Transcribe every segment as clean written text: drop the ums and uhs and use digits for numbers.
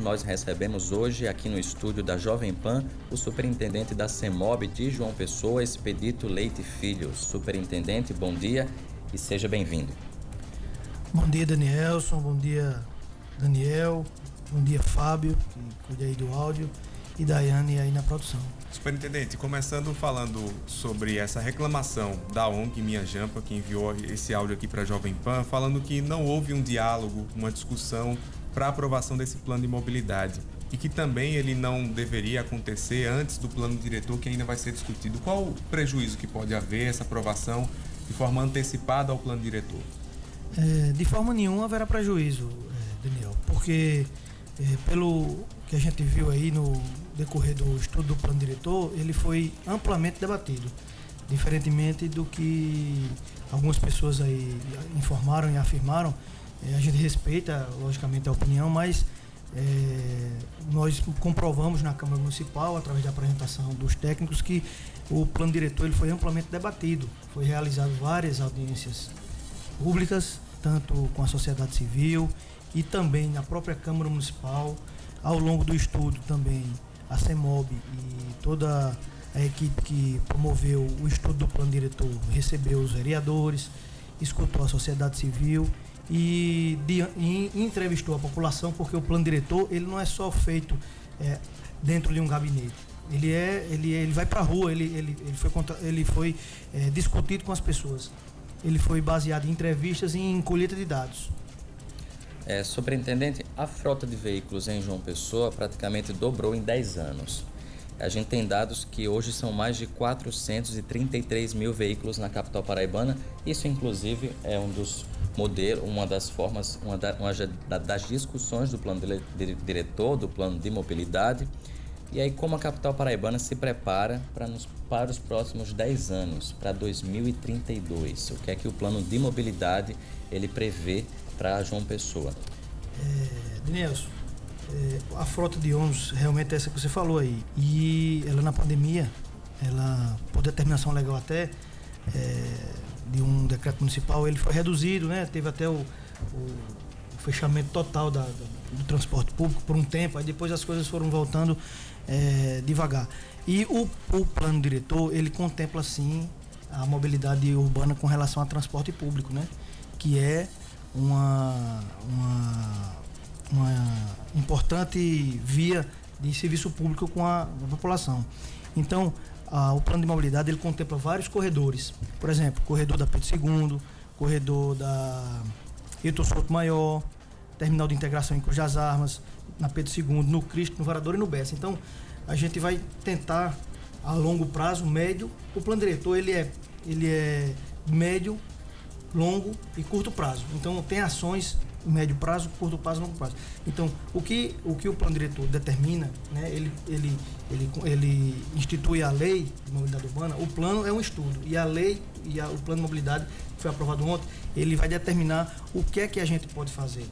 Nós recebemos hoje aqui no estúdio da Jovem Pan o superintendente da CEMOB de João Pessoa, Expedito Leite Filho. Superintendente, bom dia e seja bem-vindo. Bom dia, Danielson, bom dia, Daniel, bom dia, Fábio, que cuida aí do áudio, e Daiane aí na produção. Superintendente, começando falando sobre essa reclamação da ONG Minha Jampa, que enviou esse áudio aqui para a Jovem Pan, falando que não houve um diálogo, uma discussão para a aprovação desse plano de mobilidade e que também ele não deveria acontecer antes do plano diretor, que ainda vai ser discutido. Qual o prejuízo que pode haver essa aprovação de forma antecipada ao plano diretor? De forma nenhuma haverá prejuízo, Daniel, porque pelo que a gente viu aí no decorrer do estudo do plano diretor, ele foi amplamente debatido, diferentemente do que algumas pessoas aí informaram e afirmaram. A gente respeita, logicamente, a opinião, mas nós comprovamos na Câmara Municipal, através da apresentação dos técnicos, que o plano diretor ele foi amplamente debatido. Foi realizado várias audiências públicas, tanto com a sociedade civil e também na própria Câmara Municipal. Ao longo do estudo também a CEMOB e toda a equipe que promoveu o estudo do plano diretor recebeu os vereadores, escutou a sociedade civil e entrevistou a população, porque o plano diretor ele não é só feito dentro de um gabinete. Ele vai para a rua, ele foi discutido com as pessoas. Ele foi baseado em entrevistas e em colheita de dados. Superintendente, a frota de veículos em João Pessoa praticamente dobrou em 10 anos. A gente tem dados que hoje são mais de 433 mil veículos na capital paraibana. Isso, inclusive, é um dos modelos, uma das formas, uma das discussões do plano diretor, do plano de mobilidade. E aí, como a capital paraibana se prepara para os próximos 10 anos, para 2032? O que é que o plano de mobilidade ele prevê para João Pessoa? Danielson, a frota de ônibus realmente é essa que você falou aí. E ela na pandemia, ela, por determinação legal até, de um decreto municipal, ele foi reduzido, né? Teve até o fechamento total do transporte público por um tempo, aí depois as coisas foram voltando devagar. E o plano diretor, ele contempla sim a mobilidade urbana com relação ao transporte público, né? Que é uma importante via de serviço público com a população. Então, o plano de mobilidade ele contempla vários corredores, por exemplo, corredor da Pedro II, corredor da Hilton Souto Maior, terminal de integração em Cruz das Armas, na Pedro II, no Cristo, no Varador e no Bessa. Então, a gente vai tentar a longo prazo, médio. O plano diretor ele é médio, longo e curto prazo. Então, tem ações médio prazo, curto prazo e longo prazo. Então, o que o plano diretor determina, né, ele institui a lei de mobilidade urbana. O plano é um estudo e a lei o plano de mobilidade que foi aprovado ontem, ele vai determinar o que é que a gente pode fazer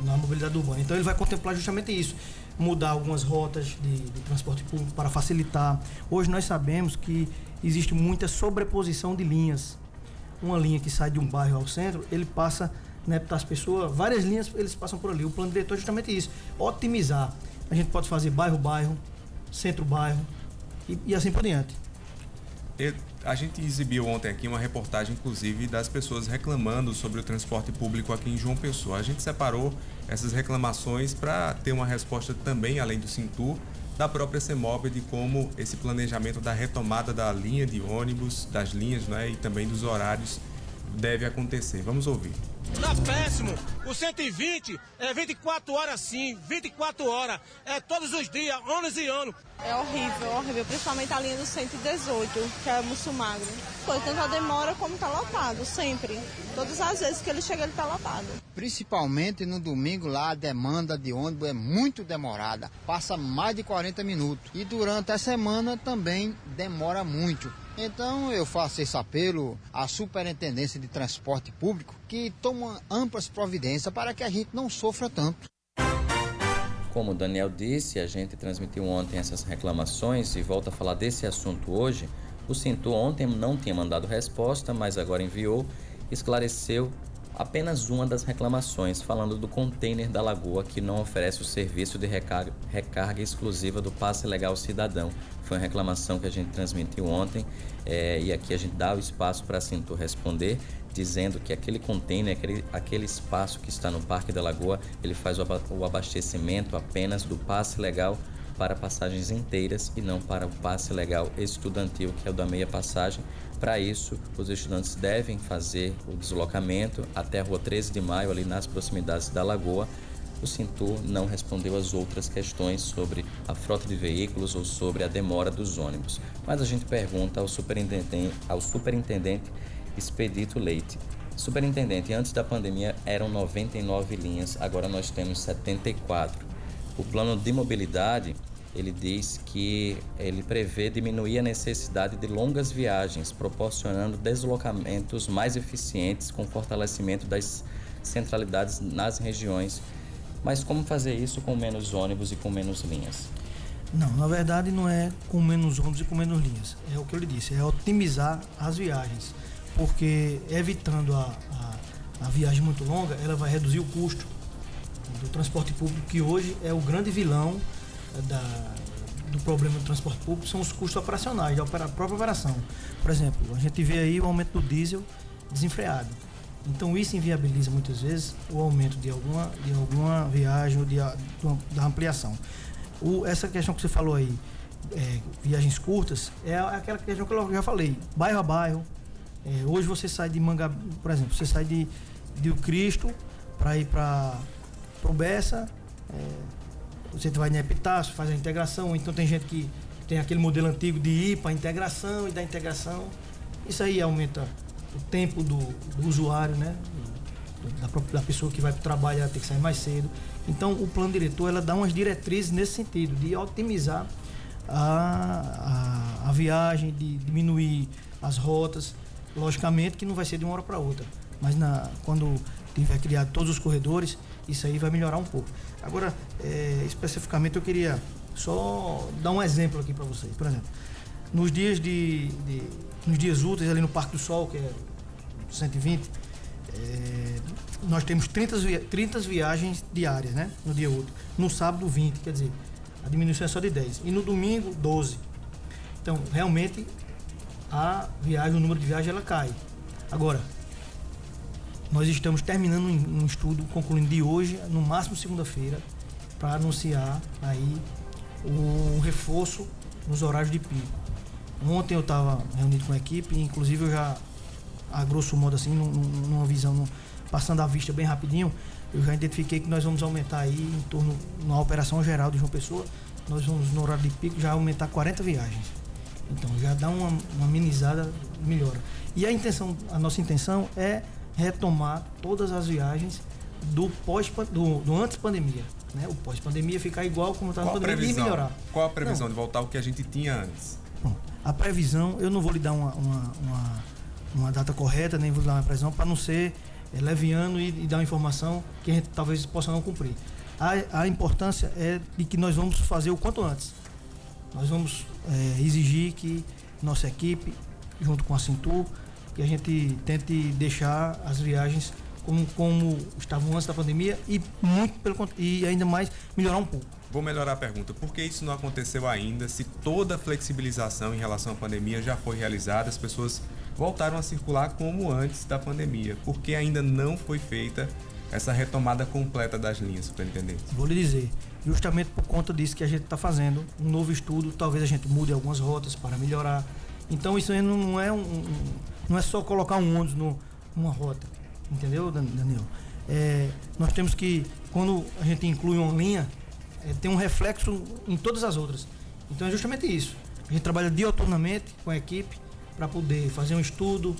na mobilidade urbana. Então, ele vai contemplar justamente isso, mudar algumas rotas de transporte público para facilitar. Hoje nós sabemos que existe muita sobreposição de linhas. Uma linha que sai de um bairro ao centro, ele passa, né, para as pessoas, várias linhas eles passam por ali. O plano diretor é justamente isso, otimizar. A gente pode fazer bairro-bairro, centro-bairro e assim por diante. A gente exibiu ontem aqui uma reportagem, inclusive, das pessoas reclamando sobre o transporte público aqui em João Pessoa. A gente separou essas reclamações para ter uma resposta também, além do Sintur, da própria CEMOB, de como esse planejamento da retomada da linha de ônibus, das linhas, né, e também dos horários deve acontecer. Vamos ouvir. Tá péssimo. O 120 é 24 horas sim, 24 horas. É todos os dias, anos e anos. É horrível, principalmente a linha do 118, que é Mussumagro. Foi tanta demora como tá lotado, sempre. Todas as vezes que ele chega, ele tá lotado. Principalmente no domingo lá, a demanda de ônibus é muito demorada, passa mais de 40 minutos. E durante a semana também demora muito. Então eu faço esse apelo à Superintendência de Transporte Público que toma amplas providências para que a gente não sofra tanto. Como o Daniel disse, a gente transmitiu ontem essas reclamações e volta a falar desse assunto hoje. O Sintur ontem não tinha mandado resposta, mas agora enviou, esclareceu apenas uma das reclamações, falando do container da Lagoa, que não oferece o serviço de recarga exclusiva do Passe Legal Cidadão. Foi uma reclamação que a gente transmitiu ontem, e aqui a gente dá o espaço para a Sintur responder, dizendo que aquele container, aquele espaço que está no Parque da Lagoa, ele faz o abastecimento apenas do passe legal para passagens inteiras e não para o passe legal estudantil, que é o da meia passagem. Para isso, os estudantes devem fazer o deslocamento até a Rua 13 de Maio, ali nas proximidades da Lagoa. O Sintur não respondeu as outras questões sobre a frota de veículos ou sobre a demora dos ônibus. Mas a gente pergunta ao superintendente Expedito Leite. Superintendente, antes da pandemia eram 99 linhas, agora nós temos 74. O plano de mobilidade, ele diz que ele prevê diminuir a necessidade de longas viagens, proporcionando deslocamentos mais eficientes com fortalecimento das centralidades nas regiões. Mas como fazer isso com menos ônibus e com menos linhas? Não, na verdade não é com menos ônibus e com menos linhas. É o que eu lhe disse, é otimizar as viagens. Porque evitando a viagem muito longa, ela vai reduzir o custo do transporte público, que hoje é o grande vilão do problema do transporte público, são os custos operacionais, da própria operação. Por exemplo, a gente vê aí o aumento do diesel desenfreado. Então isso inviabiliza muitas vezes o aumento de alguma viagem ou da ampliação. Essa questão que você falou aí, viagens curtas, é aquela questão que eu já falei, bairro a bairro. Hoje você sai de Manga, por exemplo, você sai de o Cristo para ir para o Bessa, você vai na Epitácio, faz a integração. Então tem gente que tem aquele modelo antigo de ir para a integração e da integração. Isso aí aumenta o tempo do usuário, né? Da pessoa que vai para o trabalho, ela tem que sair mais cedo. Então o plano diretor, ela dá umas diretrizes nesse sentido, de otimizar a viagem, de diminuir as rotas. Logicamente que não vai ser de uma hora para outra, mas quando tiver criado todos os corredores, isso aí vai melhorar um pouco. Agora, especificamente, eu queria só dar um exemplo aqui para vocês. Por exemplo, nos dias nos dias úteis, ali no Parque do Sol, que é 120, nós temos 30 viagens diárias, né? No dia útil. No sábado, 20, quer dizer, a diminuição é só de 10. E no domingo, 12. Então, realmente, o número de viagens, ela cai. Agora, nós estamos terminando um estudo, concluindo de hoje, no máximo segunda-feira, para anunciar aí um reforço nos horários de pico. Ontem eu estava reunido com a equipe, inclusive eu já, a grosso modo assim, numa visão, passando a vista bem rapidinho, eu já identifiquei que nós vamos aumentar aí em torno, na operação geral de João Pessoa, nós vamos no horário de pico já aumentar 40 viagens. Então já dá uma amenizada, melhora. E a nossa intenção é retomar todas as viagens do antes pandemia, né? O pós-pandemia ficar igual como está na pandemia e melhorar. Qual a previsão de voltar ao que a gente tinha antes? Bom, a previsão, eu não vou lhe dar uma data correta, nem vou lhe dar uma previsão para não ser leviano e dar uma informação que a gente talvez possa não cumprir. A importância é de que nós vamos fazer o quanto antes. Nós vamos exigir que nossa equipe, junto com a Sintur, que a gente tente deixar as viagens como estavam antes da pandemia e ainda mais melhorar um pouco. Vou melhorar a pergunta. Por que isso não aconteceu ainda, se toda a flexibilização em relação à pandemia já foi realizada, as pessoas voltaram a circular como antes da pandemia? Por que ainda não foi feita essa retomada completa das linhas, superintendente? Vou lhe dizer, justamente por conta disso que a gente está fazendo um novo estudo, talvez a gente mude algumas rotas para melhorar. Então isso aí não é só colocar um ônibus numa rota, entendeu, Daniel? Nós temos que, quando a gente inclui uma linha, tem um reflexo em todas as outras. Então é justamente isso. A gente trabalha dioturnamente com a equipe para poder fazer um estudo.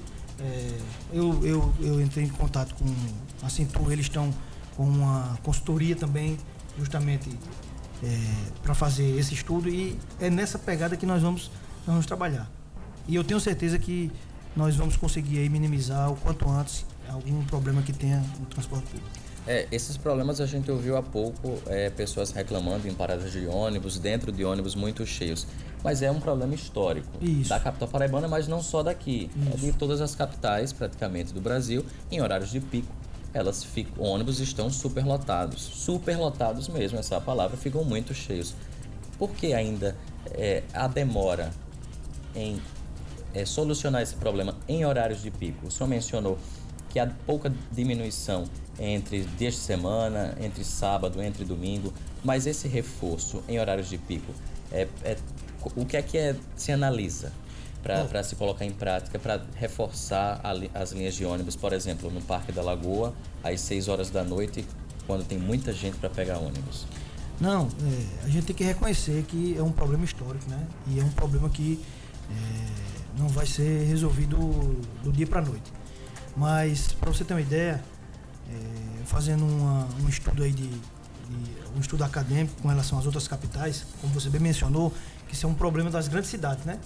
Eu entrei em contato com a Sintur, eles estão com uma consultoria também, justamente para fazer esse estudo, e é nessa pegada que nós vamos trabalhar. E eu tenho certeza que nós vamos conseguir aí minimizar o quanto antes algum problema que tenha no transporte público. Esses problemas a gente ouviu há pouco, pessoas reclamando em paradas de ônibus, dentro de ônibus muito cheios. Mas é um problema histórico da capital paraibana, mas não só daqui. Isso. É de todas as capitais, praticamente, do Brasil, em horários de pico. ônibus estão superlotados mesmo, essa é a palavra, ficam muito cheios. Por que ainda a demora em solucionar esse problema em horários de pico? O senhor mencionou que há pouca diminuição entre dias de semana, entre sábado, entre domingo, mas esse reforço em horários de pico, o que é se analisa para se colocar em prática, para reforçar as linhas de ônibus, por exemplo, no Parque da Lagoa, às 6 horas da noite, quando tem muita gente para pegar ônibus? Não, a gente tem que reconhecer que é um problema histórico, né? E é um problema que não vai ser resolvido do dia para a noite. Mas, para você ter uma ideia, fazendo um estudo aí um estudo acadêmico com relação às outras capitais, como você bem mencionou, que isso é um problema das grandes cidades, né?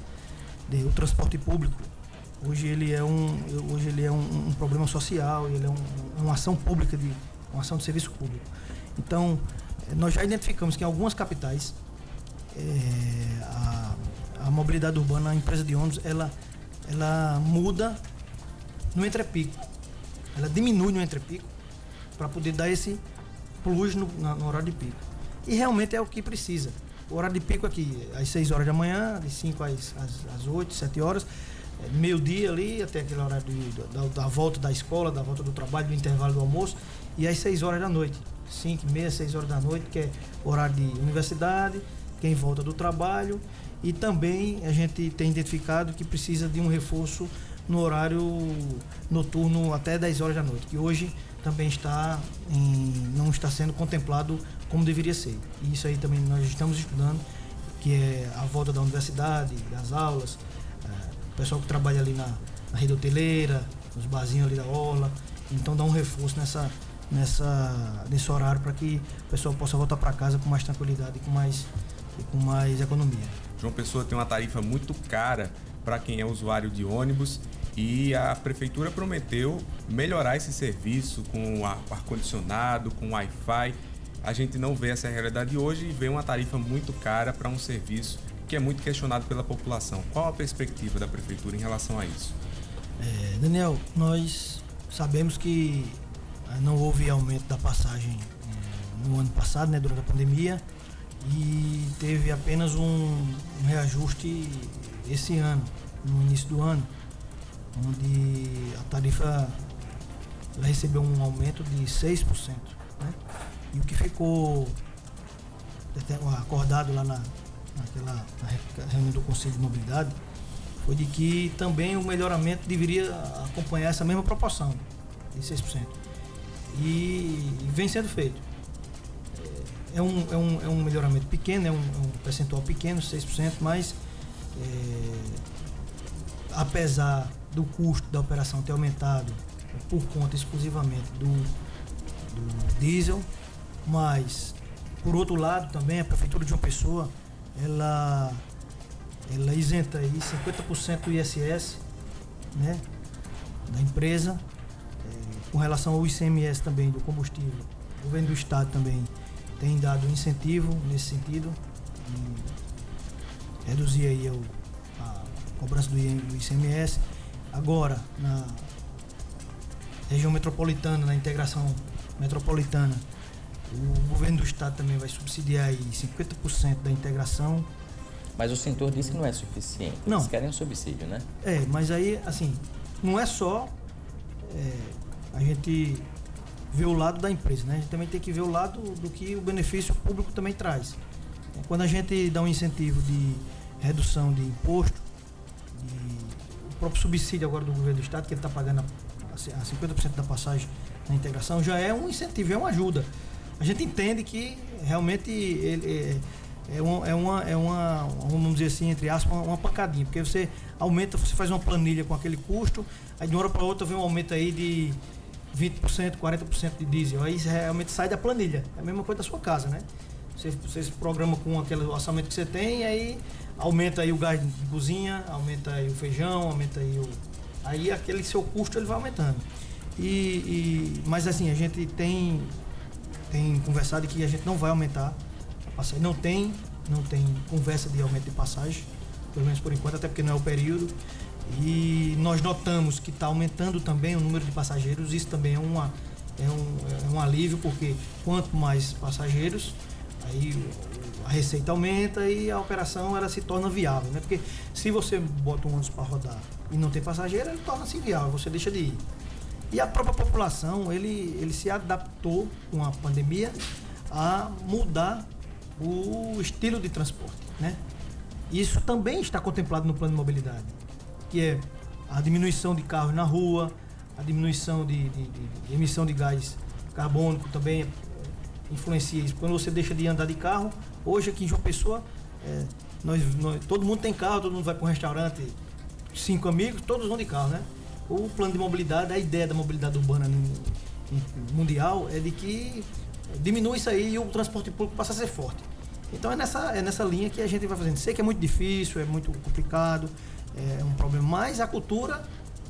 O transporte público, hoje ele é um problema social, ele é uma ação pública, uma ação de serviço público. Então, nós já identificamos que em algumas capitais a mobilidade urbana, a empresa de ônibus, ela muda no entrepico, ela diminui no entrepico para poder dar esse plus no horário de pico. E realmente é o que precisa. O horário de pico aqui, às 6 horas da manhã, de 5 às 8, 7 horas, meio-dia ali, até aquele horário da volta da escola, da volta do trabalho, do intervalo do almoço, e às 6 horas da noite, 5, meia, 6 horas da noite, que é horário de universidade, quem volta do trabalho, e também a gente tem identificado que precisa de um reforço no horário noturno até 10 horas da noite, que hoje também não está sendo contemplado como deveria ser. E isso aí também nós estamos estudando, que é a volta da universidade, das aulas, o pessoal que trabalha ali na rede hoteleira, nos barzinhos ali da orla. Então dá um reforço nesse horário para que o pessoal possa voltar para casa com mais tranquilidade e com mais economia. João Pessoa tem uma tarifa muito cara para quem é usuário de ônibus e a prefeitura prometeu melhorar esse serviço com ar-condicionado, com Wi-Fi. A gente não vê essa realidade hoje e vê uma tarifa muito cara para um serviço que é muito questionado pela população. Qual a perspectiva da prefeitura em relação a isso? Daniel, nós sabemos que não houve aumento da passagem no ano passado, né, durante a pandemia, e teve apenas um reajuste esse ano, no início do ano, onde a tarifa recebeu um aumento de 6%, né? E o que ficou acordado lá naquela reunião do Conselho de Mobilidade foi de que também o melhoramento deveria acompanhar essa mesma proporção de 6%. E vem sendo feito. É um melhoramento pequeno, é um percentual pequeno, 6%, mas apesar do custo da operação ter aumentado por conta exclusivamente do diesel, mas por outro lado também a Prefeitura de João Pessoa ela isenta aí 50% do ISS, né, da empresa, com relação ao ICMS também do combustível. O governo do estado também tem dado um incentivo nesse sentido, reduzir aí a cobrança do ICMS. Agora, na região metropolitana, na integração metropolitana, o governo do estado também vai subsidiar aí 50% da integração. Mas o setor disse que não é suficiente. Não. Eles querem um subsídio, né? Mas aí, assim, não é só a gente ver o lado da empresa, né? A gente também tem que ver o lado do que o benefício público também traz. Quando a gente dá um incentivo de redução de imposto, o próprio subsídio agora do governo do estado, que ele está pagando a 50% da passagem na integração, já é um incentivo, é uma ajuda. A gente entende que realmente ele vamos dizer assim, entre aspas, uma pancadinha, porque você faz uma planilha com aquele custo, aí de uma hora para outra vem um aumento aí de 20%, 40% de diesel, aí realmente sai da planilha. É a mesma coisa da sua casa, né? Você se programa com aquele orçamento que você tem, e aí aumenta aí o gás de cozinha, aumenta aí o feijão, aumenta aí aquele seu custo ele vai aumentando. Mas assim, a gente tem conversado que a gente não vai aumentar a passagem. Não tem conversa de aumento de passagem, pelo menos por enquanto, até porque não é o período. E nós notamos que está aumentando também o número de passageiros. Isso também é é um alívio, porque quanto mais passageiros, aí a receita aumenta e a operação ela se torna viável, né? Porque se você bota um ônibus para rodar e não tem passageiro, ele torna-se inviável, você deixa de ir. E a própria população, ele se adaptou com a pandemia a mudar o estilo de transporte, né? Isso também está contemplado no plano de mobilidade, que é a diminuição de carros na rua, a diminuição de emissão de gás carbônico também influencia isso. Quando você deixa de andar de carro, hoje aqui em João Pessoa, todo mundo tem carro, todo mundo vai para um restaurante, 5 amigos, todos vão de carro, né? O plano de mobilidade, a ideia da mobilidade urbana mundial é de que diminui isso aí e o transporte público passa a ser forte. Então é nessa linha que a gente vai fazendo. Sei que é muito difícil, é muito complicado, é um problema, mas a cultura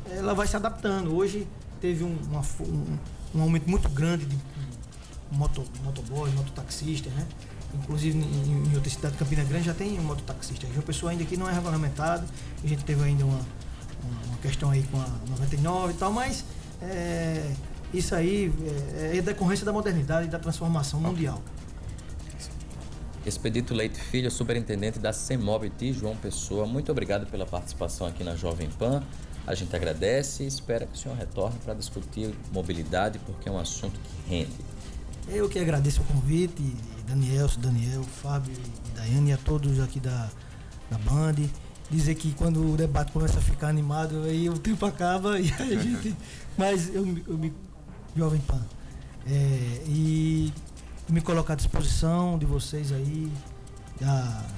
ela vai se adaptando. Hoje teve um aumento muito grande de motoboys, mototaxistas, né? Inclusive em outra cidade, Campina Grande, já tem um mototaxista. João Pessoa ainda aqui não é regulamentado, a gente teve ainda uma questão aí com a 99 e tal, mas isso aí é decorrência da modernidade e da transformação mundial. Expedito Leite Filho, superintendente da CEMOB de João Pessoa, muito obrigado pela participação aqui na Jovem Pan. A gente agradece e espera que o senhor retorne para discutir mobilidade, porque é um assunto que rende. Eu que agradeço o convite, Daniel, Fábio e Daiane, e a todos aqui da Band. Dizer que quando o debate começa a ficar animado, aí o tempo acaba e a gente... Mas eu me... Jovem Pan. E me colocar à disposição de vocês aí,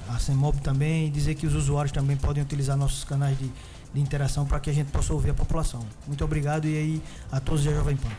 a CEMOB também, dizer que os usuários também podem utilizar nossos canais de interação para que a gente possa ouvir a população. Muito obrigado e aí a todos da Jovem Pan.